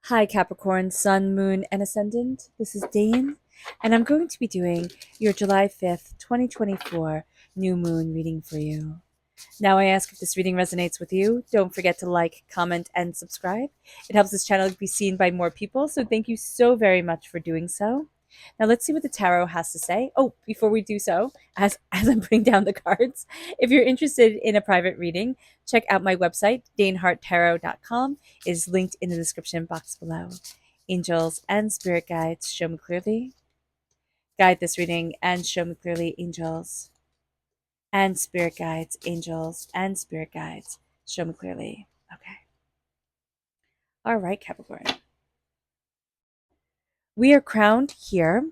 Hi, Capricorn, Sun, Moon, and Ascendant. This is Dane, and I'm going to be doing your July 5th, 2024 new moon reading for you. Now, I ask if this reading resonates with you. Don't forget to like, comment, and subscribe. It helps this channel be seen by more people, so thank you so very much for doing so. Now, let's see what the tarot has to say. Oh, before we do so, as I'm putting down the cards, if you're interested in a private reading, check out my website, daneharttarot.com, is linked in the description box below. Angels and spirit guides, show me clearly. Guide this reading and show me clearly, angels and spirit guides, angels and spirit guides, show me clearly. Okay. All right, Capricorn. We are crowned here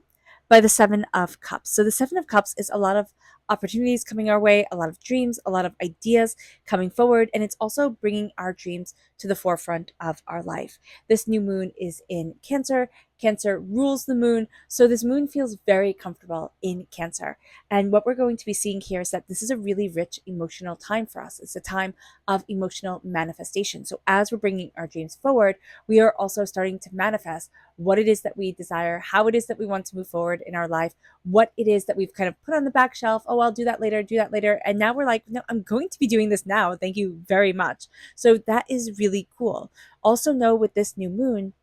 by the Seven of Cups. So the Seven of Cups is a lot of opportunities coming our way, a lot of dreams, a lot of ideas coming forward, and it's also bringing our dreams to the forefront of our life. This new moon is in Cancer. Cancer rules the moon, so this moon feels very comfortable in Cancer. And what we're going to be seeing here is that this is a really rich emotional time for us. It's a time of emotional manifestation. So as we're bringing our dreams forward, we are also starting to manifest what it is that we desire, how it is that we want to move forward in our life, what it is that we've kind of put on the back shelf. Oh, I'll do that later, do that later. And now we're like, no, I'm going to be doing this now. Thank you very much. So that is really cool. Also know with this new moon,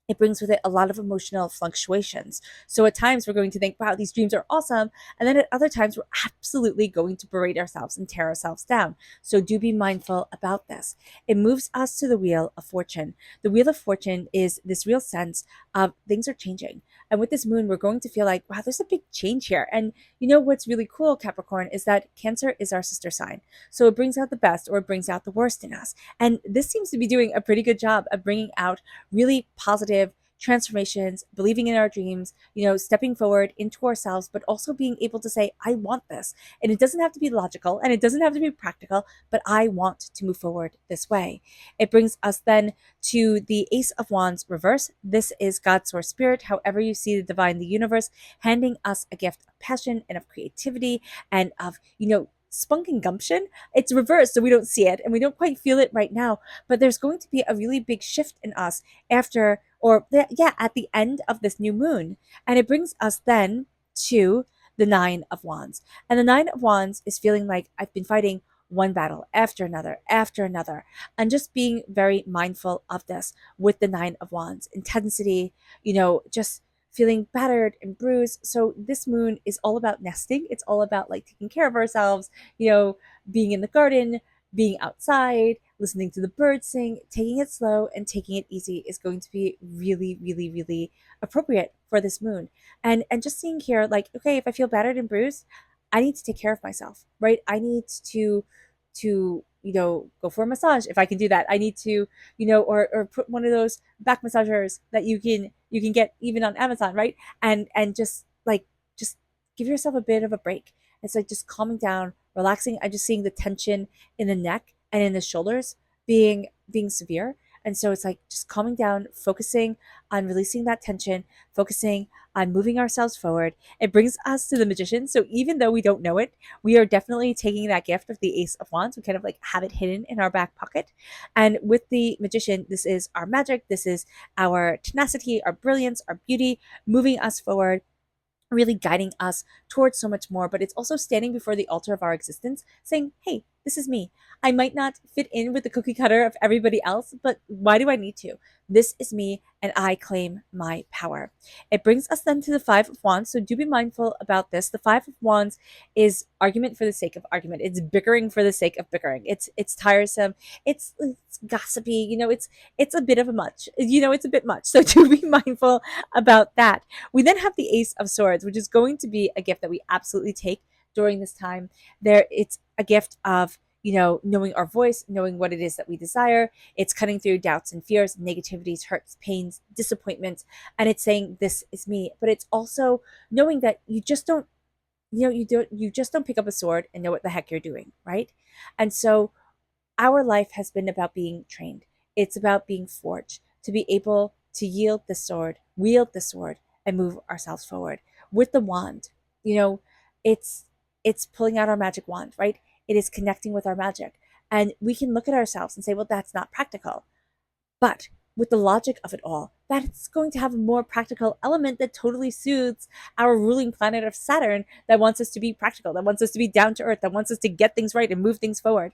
it brings with it a lot of emotional fluctuations. So at times we're going to think, wow, these dreams are awesome. And then at other times we're absolutely going to berate ourselves and tear ourselves down. So do be mindful about this. It moves us to the Wheel of Fortune. The Wheel of Fortune is this real sense of things are changing. And with this moon, we're going to feel like, wow, there's a big change here. And you know what's really cool, Capricorn, is that Cancer is our sister sign. So it brings out the best or it brings out the worst in us. And this seems to be doing a pretty good job of bringing out really positive transformations, believing in our dreams, stepping forward into ourselves, but also being able to say, I want this. And it doesn't have to be logical and it doesn't have to be practical, but I want to move forward this way. It brings us then to the Ace of Wands reverse. This is God's source spirit, however you see the divine, the universe, handing us a gift of passion and of creativity and of, spunk and gumption. It's reversed, so we don't see it and we don't quite feel it right now, but there's going to be a really big shift in us after at the end of this new moon. And it brings us then to the Nine of Wands. And the Nine of Wands is feeling like I've been fighting one battle after another, and just being very mindful of this with the Nine of Wands. Intensity, just feeling battered and bruised. So this moon is all about nesting. It's all about like taking care of ourselves, being in the garden, being outside, listening to the birds sing, taking it slow and taking it easy is going to be really, really, really appropriate for this moon. And just seeing here, like, okay, if I feel battered and bruised, I need to take care of myself, right? I need to go for a massage if I can do that. I need to, or put one of those back massagers that you can get even on Amazon, right? And just give yourself a bit of a break. It's like just calming down, relaxing. I'm just seeing the tension in the neck and in the shoulders being severe. And so it's like just calming down, focusing on releasing that tension, focusing on moving ourselves forward. It brings us to the Magician. So even though we don't know it, we are definitely taking that gift of the Ace of Wands. We kind of like have it hidden in our back pocket. And with the Magician, this is our magic. This is our tenacity, our brilliance, our beauty, moving us forward, really guiding us towards so much more. But it's also standing before the altar of our existence saying, hey, this is me. I might not fit in with the cookie cutter of everybody else, but why do I need to? This is me and I claim my power. It brings us then to the Five of Wands. So do be mindful about this. The Five of Wands is argument for the sake of argument. It's bickering for the sake of bickering. It's tiresome. It's gossipy. It's a bit of a much. It's a bit much. So do be mindful about that. We then have the Ace of Swords, which is going to be a gift that we absolutely take during this time. It's a gift of, knowing our voice, knowing what it is that we desire. It's cutting through doubts and fears, negativities, hurts, pains, disappointments, and it's saying, this is me. But it's also knowing that you just don't, you just don't pick up a sword and know what the heck you're doing, right? And so our life has been about being trained. It's about being forged to be able to yield the sword, wield the sword, and move ourselves forward. With the wand, you know, it's it's pulling out our magic wand, right? It is connecting with our magic. And we can look at ourselves and say, well, that's not practical. But with the logic of it all, that it's going to have a more practical element that totally suits our ruling planet of Saturn, that wants us to be practical, that wants us to be down to earth, that wants us to get things right and move things forward.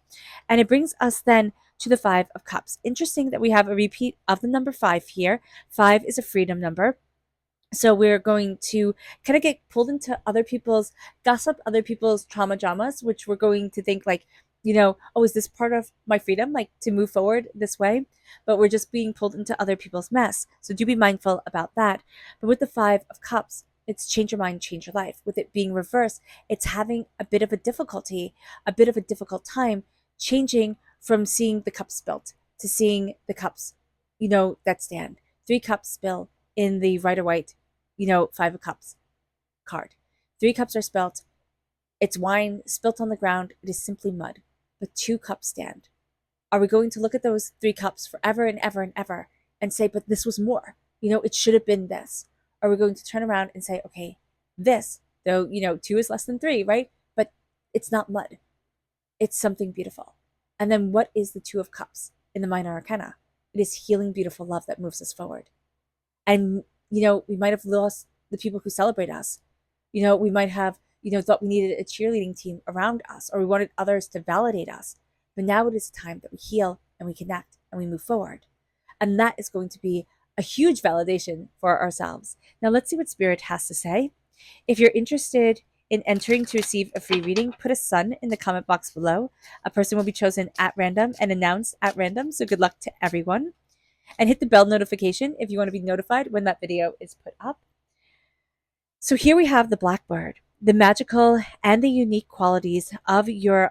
And it brings us then to the Five of Cups. Interesting that we have a repeat of the number five here. Five is a freedom number. So we're going to kind of get pulled into other people's gossip, other people's trauma dramas, which we're going to think like, oh, is this part of my freedom, like to move forward this way? But we're just being pulled into other people's mess. So do be mindful about that. But with the Five of Cups, it's change your mind, change your life. With it being reversed, it's having a bit of a difficulty, a bit of a difficult time changing from seeing the cups spilt to seeing the cups, that stand. Three cups spill in the Rider White, Five of Cups card. Three cups are spilt. It's wine spilt on the ground. It is simply mud. But two cups stand. Are we going to look at those three cups forever and ever and ever and say, but this was more? It should have been this. Are we going to turn around and say, okay, this, though, two is less than three, right? But it's not mud. It's something beautiful. And then what is the Two of Cups in the Minor Arcana? It is healing, beautiful love that moves us forward. And, we might have lost the people who celebrate us. We might have, thought we needed a cheerleading team around us, or we wanted others to validate us. But now it is time that we heal and we connect and we move forward. And that is going to be a huge validation for ourselves. Now let's see what Spirit has to say. If you're interested in entering to receive a free reading, put a sun in the comment box below. A person will be chosen at random and announced at random. So good luck to everyone. And hit the bell notification if you want to be notified when that video is put up. So here we have the Blackbird, the magical and the unique qualities of your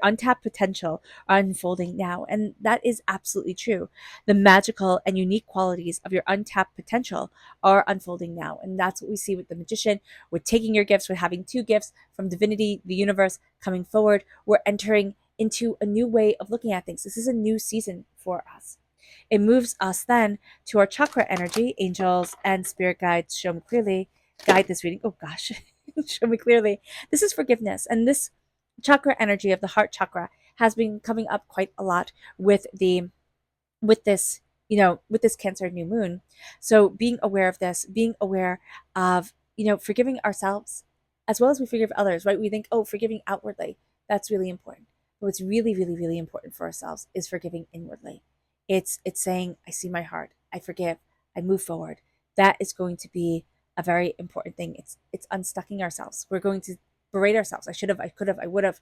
untapped potential are unfolding now. And that is absolutely true. The magical and unique qualities of your untapped potential are unfolding now. And that's what we see with the Magician. We're taking your gifts, we're having two gifts from divinity, the universe coming forward. We're entering into a new way of looking at things. This is a new season for us. It moves us then to our chakra energy. Angels and spirit guides show me clearly. Guide this reading. Oh gosh, show me clearly. This is forgiveness. And this chakra energy of the heart chakra has been coming up quite a lot with this Cancer new moon. So being aware of this, being aware of, forgiving ourselves as well as we forgive others, right? We think, oh, forgiving outwardly, that's really important. But what's really, really, really important for ourselves is forgiving inwardly. It's saying, I see my heart, I forgive, I move forward. That is going to be a very important thing. It's unstucking ourselves. We're going to berate ourselves. I should have, I could have, I would have.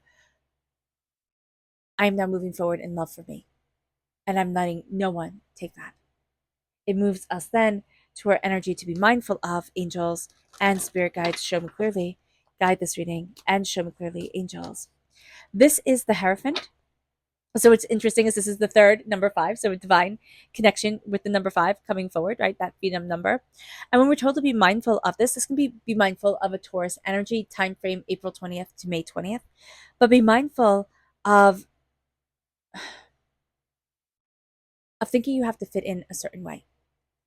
I am now moving forward in love for me. And I'm letting no one take that. It moves us then to our energy to be mindful of. Angels and spirit guides show me clearly. Guide this reading and show me clearly, angels. This is the Hierophant. So what's interesting is this is the third number five. So a divine connection with the number five coming forward, right? That freedom number. And when we're told to be mindful of this can be mindful of a Taurus energy time frame, April 20th to May 20th. But be mindful of thinking you have to fit in a certain way.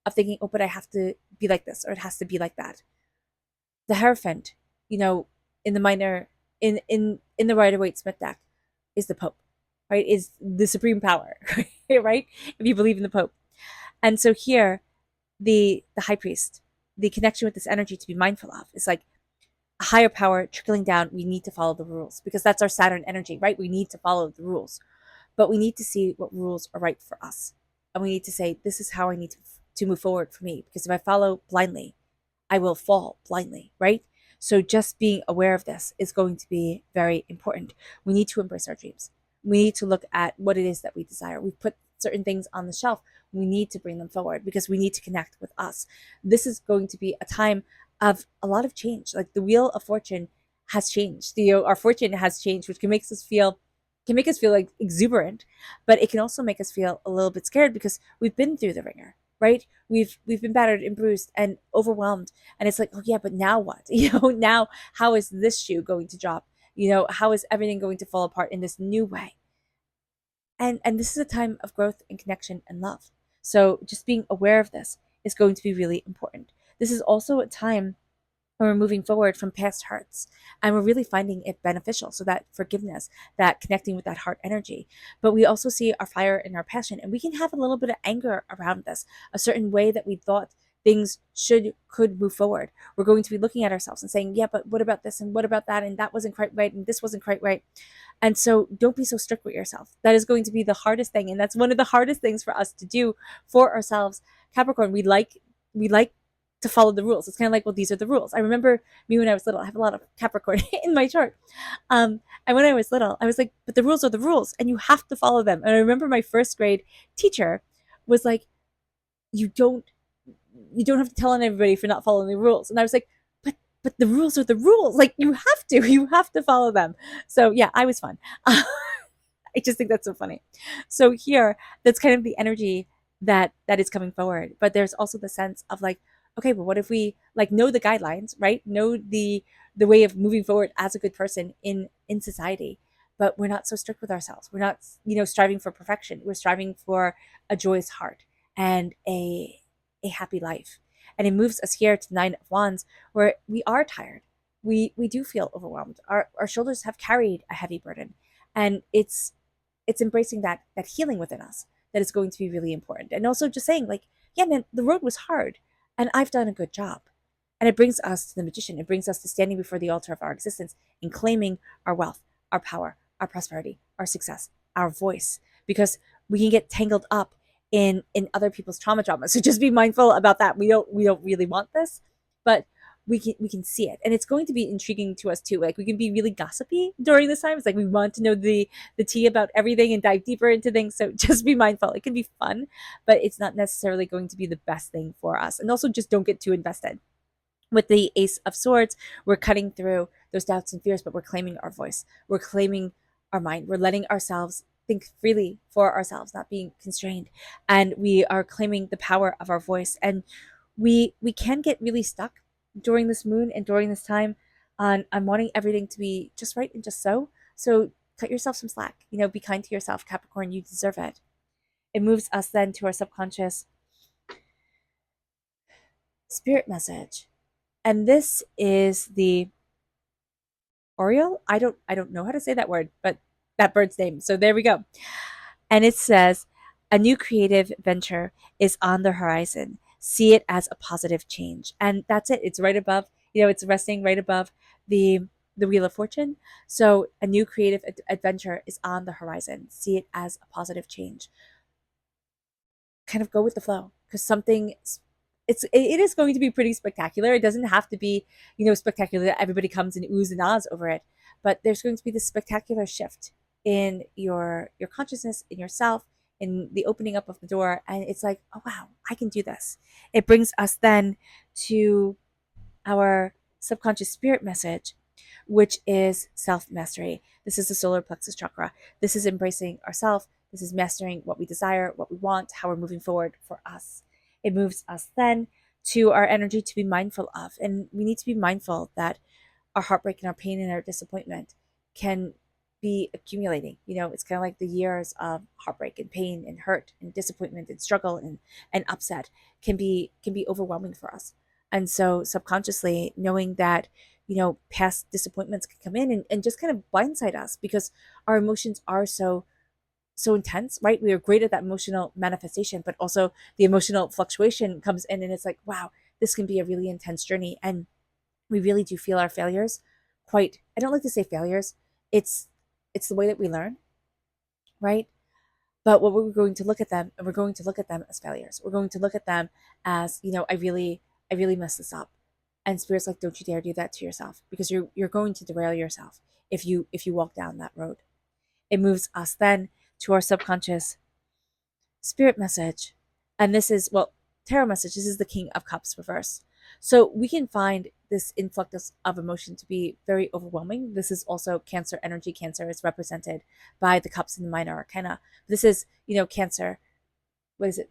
Of thinking, oh, but I have to be like this, or it has to be like that. The Hierophant, in the minor, in the Rider-Waite-Smith deck, is the Pope, right? Is the supreme power, right? If you believe in the Pope. And so here, the High Priest, the connection with this energy to be mindful of is like a higher power trickling down. We need to follow the rules because that's our Saturn energy, right? We need to follow the rules, but we need to see what rules are right for us. And we need to say, this is how I need to move forward for me. Because if I follow blindly, I will fall blindly, right? So just being aware of this is going to be very important. We need to embrace our dreams. We need to look at what it is that we desire. We've put certain things on the shelf. We need to bring them forward because we need to connect with us. This is going to be a time of a lot of change. Like the wheel of fortune has changed. Our fortune has changed, which can make us feel like exuberant, but it can also make us feel a little bit scared because we've been through the ringer, right? We've been battered and bruised and overwhelmed. And it's like, oh yeah, but now what? Now how is this shoe going to drop? How is everything going to fall apart in this new way? And this is a time of growth and connection and love. So just being aware of this is going to be really important. This is also a time when we're moving forward from past hurts, and we're really finding it beneficial. So that forgiveness, that connecting with that heart energy. But we also see our fire and our passion, and we can have a little bit of anger around this, a certain way that we thought things could move forward. We're going to be looking at ourselves and saying, yeah, but what about this and what about that, and that wasn't quite right and this wasn't quite right. And so don't be so strict with yourself. That is going to be the hardest thing, and that's one of the hardest things for us to do for ourselves. Capricorn, we like to follow the rules. It's kind of like, well, these are the rules. I remember me when I was little. I have a lot of Capricorn in my chart. And when I was little, I was like, but the rules are the rules and you have to follow them. And I remember my first grade teacher was like, you don't you don't have to tell on everybody for not following the rules. And I was like, but the rules are the rules. Like, you have to follow them. So yeah, I was fun. I just think that's so funny. So here, that's kind of the energy that is coming forward. But there's also the sense of like, okay, but what if we like know the guidelines, right? Know the way of moving forward as a good person in society, but we're not so strict with ourselves. We're not, striving for perfection. We're striving for a joyous heart and a happy life. And it moves us here to the Nine of Wands, where we are tired. We do feel overwhelmed. Our shoulders have carried a heavy burden, and it's embracing that healing within us that is going to be really important. And also just saying like, yeah, man, the road was hard and I've done a good job. And it brings us to the magician. It brings us to standing before the altar of our existence and claiming our wealth, our power, our prosperity, our success, our voice, because we can get tangled up in other people's trauma. So just be mindful about that. We don't really want this, but we can see it, and it's going to be intriguing to us too. Like, we can be really gossipy during this time. It's like we want to know the tea about everything and dive deeper into things. So just be mindful. It can be fun, but it's not necessarily going to be the best thing for us. And also just don't get too invested. With the Ace of Swords, we're cutting through those doubts and fears, but we're claiming our voice. We're claiming our mind. We're letting ourselves think freely for ourselves, not being constrained. And we are claiming the power of our voice. And we can get really stuck during this moon and during this time on wanting everything to be just right and just so. So cut yourself some slack. Be kind to yourself, Capricorn. You deserve it. It moves us then to our subconscious spirit message. And this is the Oriole. I don't know how to say that word, but that bird's name. So there we go. And it says, a new creative venture is on the horizon. See it as a positive change. And that's it. It's right above, it's resting right above the Wheel of Fortune. So a new creative adventure is on the horizon. See it as a positive change. Kind of go with the flow, because it is going to be pretty spectacular. It doesn't have to be, spectacular that everybody comes and oohs and ahs over it, but there's going to be this spectacular shift in your consciousness, in yourself, in the opening up of the door, and it's like, oh wow, I can do this. It brings us then to our subconscious spirit message, which is self-mastery. This is the solar plexus chakra. This is embracing ourself. This is mastering what we desire, what we want, how we're moving forward for us. It moves us then to our energy to be mindful of. And we need to be mindful that our heartbreak and our pain and our disappointment can be accumulating. It's kind of like the years of heartbreak and pain and hurt and disappointment and struggle and upset can be overwhelming for us. And so subconsciously knowing that, past disappointments can come in and just kind of blindside us, because our emotions are so intense, right? We are great at that emotional manifestation, but also the emotional fluctuation comes in, and it's like, wow, this can be a really intense journey. And we really do feel our failures quite, I don't like to say failures. It's the way that we learn, right? But what we're going to look at them, and we're going to look at them as failures. We're going to look at them as, I really messed this up. And Spirit's like, don't you dare do that to yourself, because you're going to derail yourself if you walk down that road. It moves us then to our subconscious spirit message. And this is, well, tarot message. This is the King of Cups reverse. So we can find this influx of emotion to be very overwhelming. This is also Cancer energy. Cancer is represented by the cups in the minor arcana. This is, Cancer. What is it?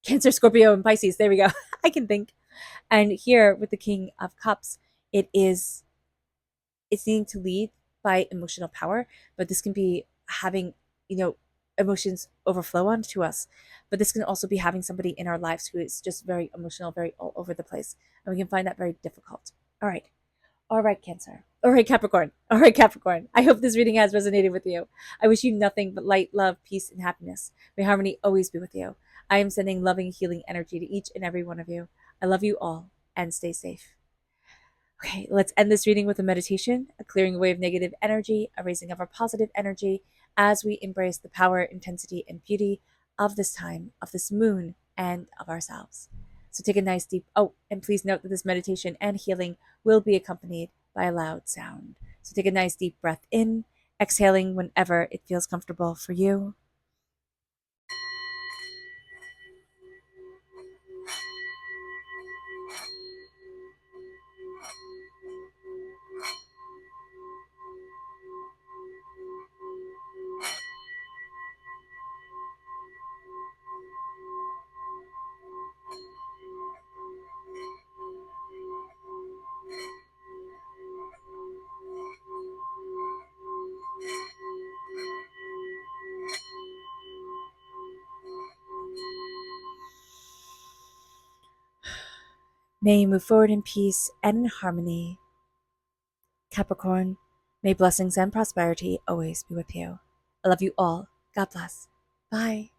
Cancer, Scorpio, and Pisces. There we go. I can think. And here with the King of Cups, it's needing to lead by emotional power, but this can be having, emotions overflow onto us. But this can also be having somebody in our lives who is just very emotional, very all over the place. And we can find that very difficult. All right. All right, Cancer. All right, Capricorn. All right, Capricorn. I hope this reading has resonated with you. I wish you nothing but light, love, peace, and happiness. May harmony always be with you. I am sending loving, healing energy to each and every one of you. I love you all and stay safe. Okay, let's end this reading with a meditation, a clearing away of negative energy, a raising of our positive energy as we embrace the power, intensity, and beauty of this time, of this moon, and of ourselves. So take a nice deep, and please note that this meditation and healing will be accompanied by a loud sound. So take a nice deep breath in, exhaling whenever it feels comfortable for you. May you move forward in peace and in harmony. Capricorn, may blessings and prosperity always be with you. I love you all. God bless. Bye.